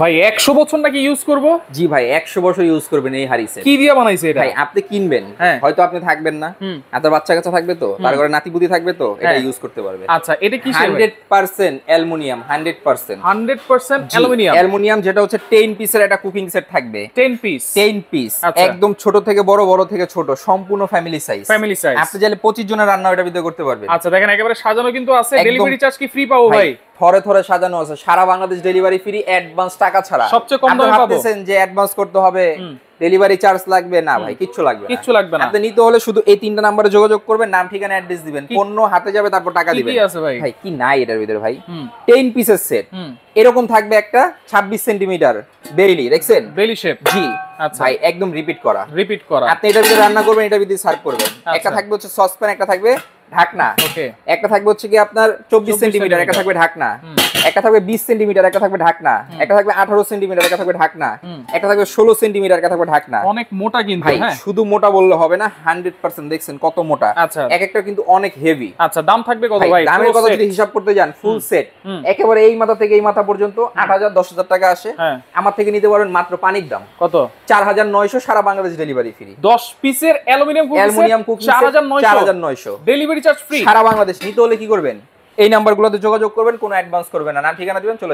ভাই 100 বছর নাকি ইউজ করব? জি ভাই 100 বছর ইউজ করবেন এই হাড়ি সেট। কি দিয়ে বানাইছে এটা? ভাই আপনি কিনবেন, হ্যাঁ। হয়তো আপনি থাকবেন না, এত বাচ্চা কাচ্চা থাকবে তো, তার ঘরে নাতিপুতি থাকবে তো, এটা ইউজ করতে পারবে। আচ্ছা, এটা কিসের? 100% অ্যালুমিনিয়াম, 100%। 100% অ্যালুমিনিয়াম। অ্যালুমিনিয়াম, যেটা হচ্ছে 10 পিসের একটা কুকিং সেট থাকবে। 10 পিস? 10 পিস, একদম ছোট থেকে বড়, বড় থেকে ছোট, সম্পূর্ণ ফ্যামিলি সাইজ। Family size. আপনি চাইলে 25 জনের রান্না ওটার ভিতরে করতে পারবেন। আচ্ছা, দেখেন একেবারে সাজানো কিন্তু আছে। ডেলিভারি চার্জ কি ফ্রি পাবো ভাই? থরে থরে সাজানো আছে, সারা বাংলাদেশ ডেলিভারি ফ্রি, অ্যাডভান্স টাকা ছাড়া। সবচেয়ে কম দামে পাবো। ভাবতেছেন যে অ্যাডভান্স করতে হবে, ডেলিভারি চার্জ লাগবে না ভাই, কিচ্ছু লাগবে না। কিচ্ছু লাগবে না। আপনি নিতে হলে শুধু এই তিনটা নম্বরে যোগাযোগ করবেন, নাম ঠিকানা অ্যাড্রেস দিবেন, পণ্য হাতে যাবে, তারপর টাকা দিবেন। কি আছে ভাই? ভাই কি নাই এটার ভিতরে ভাই? 10 পিসের সেট, এরকম থাকবে একটা 26 সেন্টিমিটার বেলি, দেখছেন? বেলি শেপ। জি। আচ্ছা ভাই একদম রিপিট করা। রিপিট করা। আপনি এটার ভিতরে রান্না করবেন, এটার ভিতরে সার্ভ করবেন। একটা থাকবে হচ্ছে সসপ্যান, একটা থাকবে ঢাকনা। ওকে। একটা থাকবে হচ্ছে কি আপনার 24 সেন্টিমিটার, একটা থাকবে ঢাকনা। একটা থাকবে 20 সেন্টিমিটার, একটা থাকবে ঢাকনা। একটা থাকবে 18 সেন্টিমিটার, একটা থাকবে ঢাকনা। একটা থাকবে 16 সেন্টিমিটার, একটা থাকবে ঢাকনা। অনেক মোটা কিন্তু। ভাই হ্যাঁ, শুধু মোটা বললে হবে না, 100% দেখছেন কত মোটা। আচ্ছা। এক একটা কিন্তু অনেক হেভি। আচ্ছা, দাম থাকবে কত ভাই? দামের কথা যদি হিসাব করতে যান, ফুল সেট একেবারে এই মাথা থেকে এই মাথা পর্যন্ত 8000 10000 টাকা আসে। আমার থেকে নিতে পারবেন মাত্র পানির দাম কত? 4900, সারা বাংলাদেশ ডেলিভারি ফ্রি। 10 পিসের aluminium cooking set 4900, delivery charge free. সারা বাংলাদেশ। নিতে হলে কি করবেন? এই নাম্বারগুলোতে যোগাযোগ করবেন, কোনো অ্যাডভান্স করবেন না, নাম ঠিকানা দিবেন, চলে